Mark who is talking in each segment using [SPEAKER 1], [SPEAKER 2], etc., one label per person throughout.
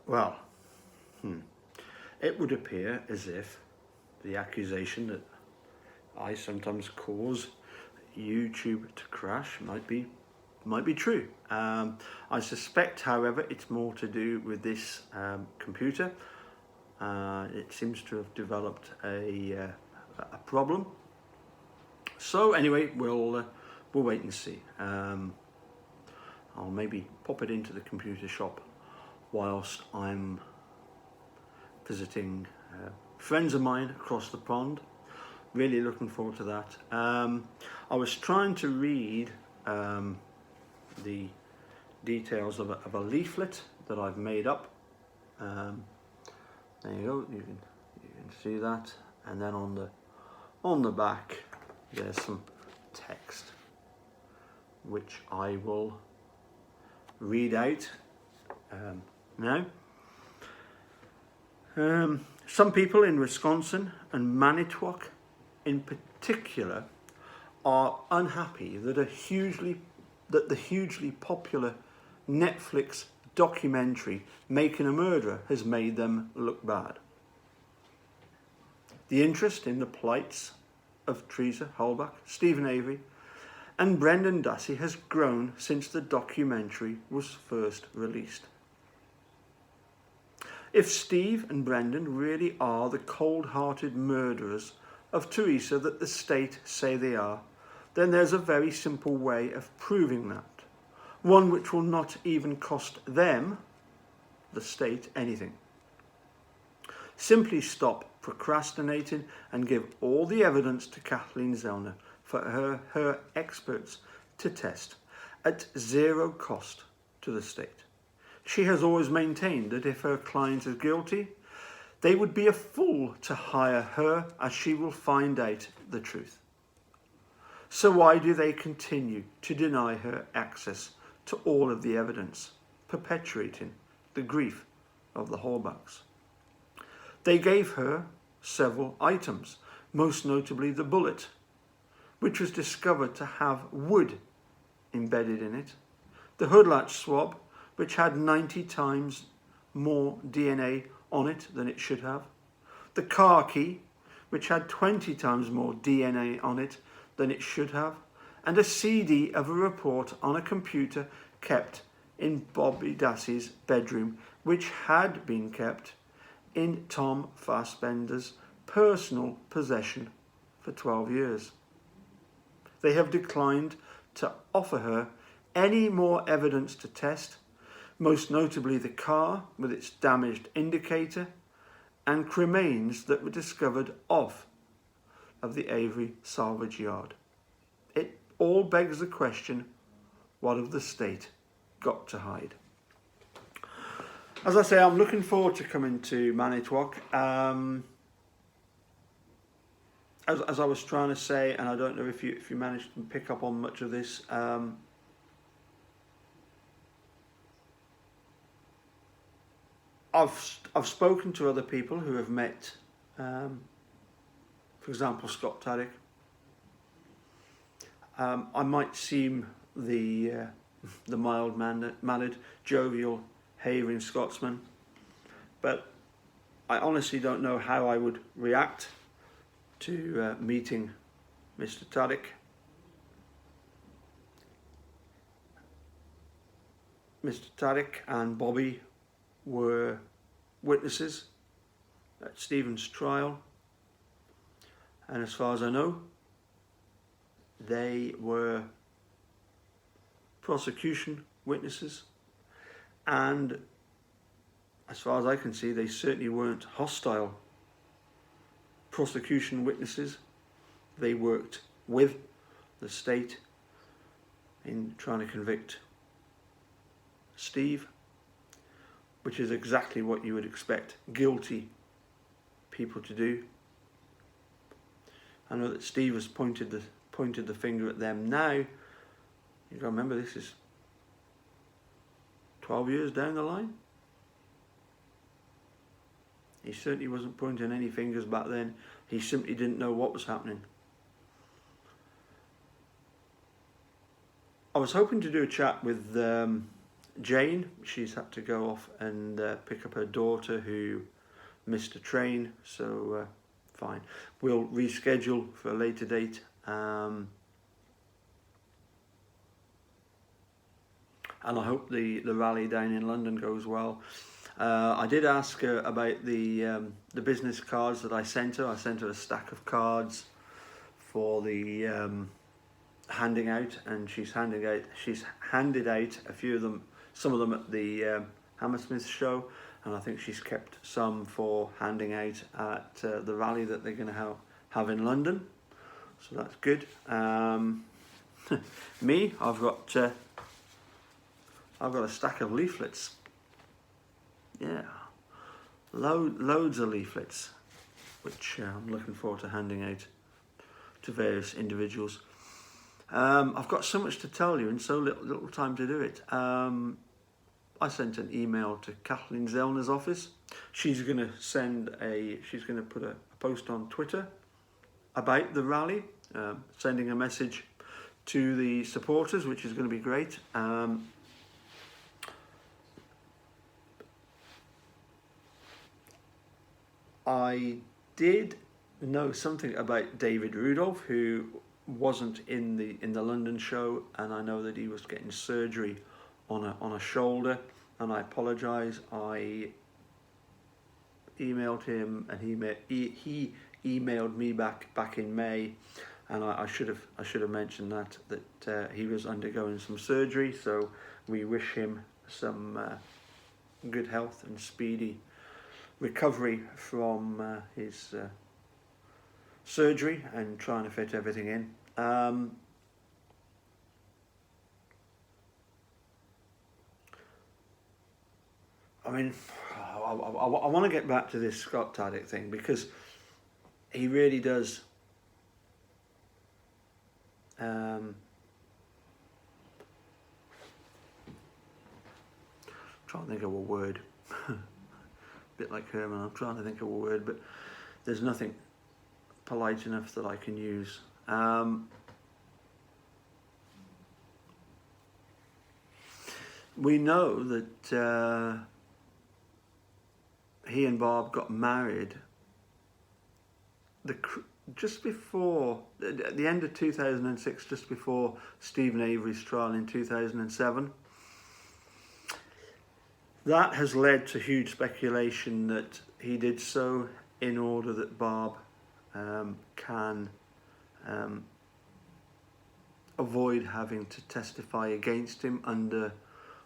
[SPEAKER 1] Well, it would appear as if the accusation that I sometimes cause YouTube to crash might be true. I suspect, however, it's more to do with this computer. It seems to have developed a problem. So anyway, we'll wait and see. I'll maybe pop it into the computer shop whilst I'm visiting friends of mine across the pond. Really looking forward to that. I was trying to read the details of a leaflet that I've made up. There you go. You can see that, and then on the back there's some text which I will read out now. Some people in Wisconsin and Manitowoc in particular are unhappy that the hugely popular Netflix documentary Making a Murderer has made them look bad. The interest in the plights of Teresa Halbach, Stephen Avery and Brendan Dassey has grown since the documentary was first released. If Steve and Brendan really are the cold-hearted murderers of Teresa that the state say they are, then there's a very simple way of proving that. One which will not even cost them, the state, anything. Simply stop procrastinating and give all the evidence to Kathleen Zellner for her experts to test at zero cost to the state. She has always maintained that if her client is guilty, they would be a fool to hire her, as she will find out the truth. So why do they continue to deny her access to all of the evidence, perpetuating the grief of the Halbachs? They gave her several items, most notably the bullet, which was discovered to have wood embedded in it, the hood latch swab, which had 90 times more DNA on it than it should have, the car key, which had 20 times more DNA on it than it should have, and a CD of a report on a computer kept in Bobby Dassey's bedroom, which had been kept in Tom Fassbender's personal possession for 12 years. They have declined to offer her any more evidence to test, most notably the car with its damaged indicator and cremains that were discovered off of the Avery salvage yard. It all begs the question, what have the state got to hide? As I say, I'm looking forward to coming to Manitowoc. As I was trying to say, and I don't know if you managed to pick up on much of this, I've spoken to other people who have met, for example, Scott Taddick. I might seem the mild-mannered, jovial, havering Scotsman, but I honestly don't know how I would react to meeting Mr. Taddick. Mr. Taddick and Bobby were witnesses at Stephen's trial, and as far as I know, they were prosecution witnesses, and as far as I can see, they certainly weren't hostile prosecution witnesses. They worked with the state in trying to convict Steve, which is exactly what you would expect guilty people to do. I know that Steve has pointed the finger at them now. You got to remember, this is 12 years down the line. He certainly wasn't pointing any fingers back then. He simply didn't know what was happening. I was hoping to do a chat with Jane, she's had to go off and pick up her daughter who missed a train, so fine. We'll reschedule for a later date. And I hope the rally down in London goes well. I did ask her about the business cards that I sent her. I sent her a stack of cards for the handing out, and she's handed out a few of them, some of them at the Hammersmith show, and I think she's kept some for handing out at the rally that they're going to have in London. So that's good. Me, I've got a stack of leaflets. Yeah, loads of leaflets, which I'm looking forward to handing out to various individuals. I've got so much to tell you and so little time to do it. I sent an email to Kathleen Zellner's office. She's going to put a post on Twitter about the rally, sending a message to the supporters, which is going to be great. I did know something about David Rudolph, who wasn't in the London show, and I know that he was getting surgery on a shoulder, and I apologise. I emailed him, and he emailed me back in May, and I should have mentioned that he was undergoing some surgery. So we wish him some good health and speedy recovery from his surgery and trying to fit everything in. I mean, I want to get back to this Scott Taddick thing, because he really does trying to think of a word. Bit like Herman, I'm trying to think of a word, but there's nothing polite enough that I can use. We know that he and Barb got married just before, at the end of 2006, just before Stephen Avery's trial in 2007. That has led to huge speculation that he did so in order that Barb can avoid having to testify against him under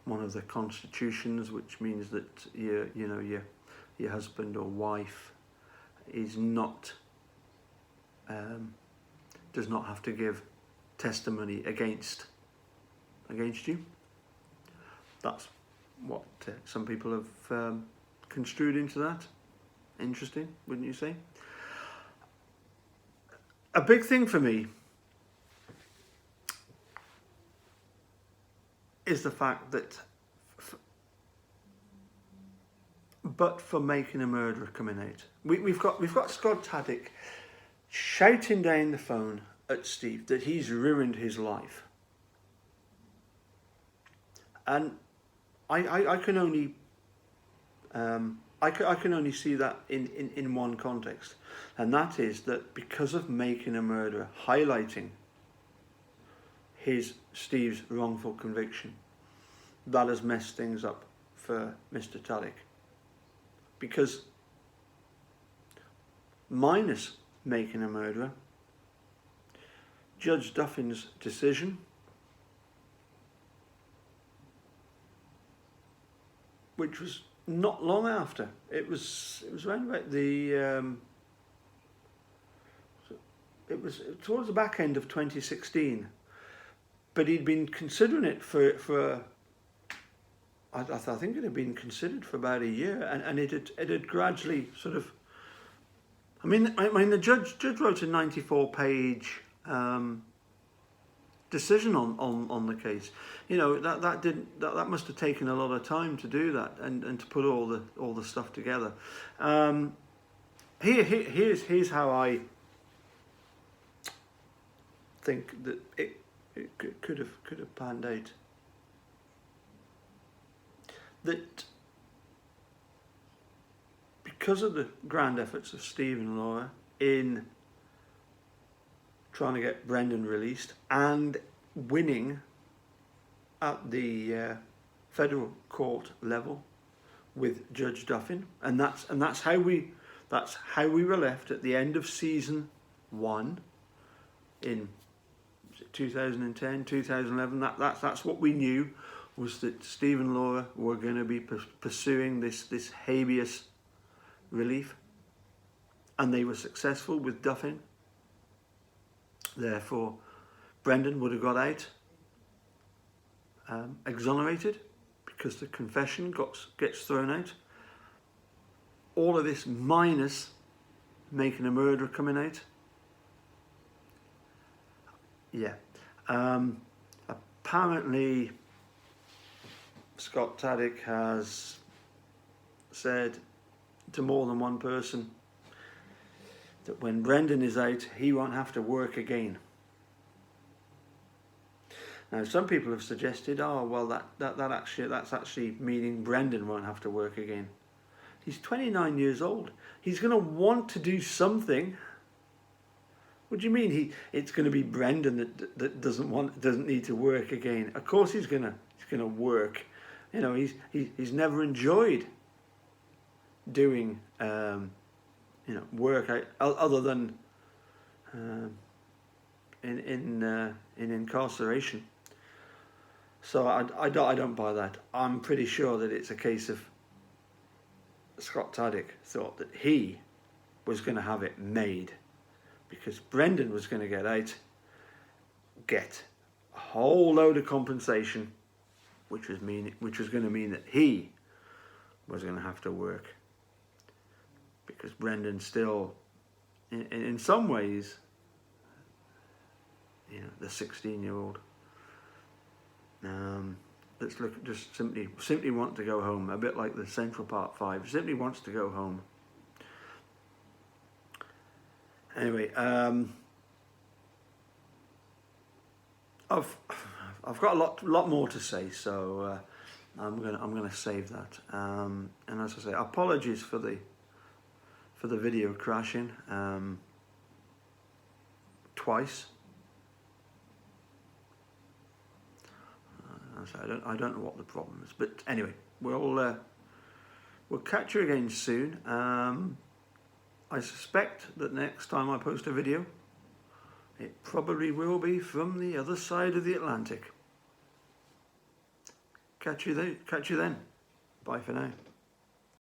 [SPEAKER 1] one of the constitutions, which means that your husband or wife is not does not have to give testimony against you. That's what some people have construed into that. Interesting, wouldn't you say? A big thing for me is the fact that but for Making a Murderer coming out, we've got Scott Taddick shouting down the phone at Steve that he's ruined his life, and I can only I can only see that in one context, and that is that because of Making a Murderer highlighting Steve's wrongful conviction, that has messed things up for Mr. Taddick. Because minus Making a Murderer, Judge Duffin's decision, which was not long after, it was around about it was towards the back end of 2016, but he'd been considering it for I think it had been considered for about a year, and it had gradually sort of. I mean, the judge wrote a 94-page decision on the case. You know, that must have taken a lot of time to do that and to put all the stuff together. Here's how I think that it could have panned out. that because of the grand efforts of Steve and Laura in trying to get Brendan released and winning at the federal court level with Judge Duffin, and that's how we were left at the end of season 1 in 2010, 2011. That's what we knew, was that Steve and Laura were going to be pursuing this habeas relief, and they were successful with Duffin. Therefore, Brendan would have got out exonerated, because the confession gets thrown out. All of this minus making a murderer coming out. Yeah. Apparently, Scott Taddick has said to more than one person that when Brendan is out, he won't have to work again. Now, some people have suggested, oh well, that's actually meaning Brendan won't have to work again. He's 29 years old. He's going to want to do something. What do you mean it's going to be Brendan that doesn't need to work again? Of course he's going to work. You know, he's never enjoyed doing work other than in incarceration. So I don't buy that. I'm pretty sure that it's a case of Scott Taddick thought that he was going to have it made, because Brendan was going to get out, get a whole load of compensation, which was going to mean that he was going to have to work, because Brendan still, in some ways, the 16-year-old. Let's look at just simply want to go home, a bit like the Central Park 5, simply wants to go home. Anyway, I've got a lot more to say, so I'm gonna save that. And as I say, apologies for the video crashing twice. I don't know what the problem is, but anyway, we'll catch you again soon. I suspect that next time I post a video, it probably will be from the other side of the Atlantic. Catch you then. Bye for now.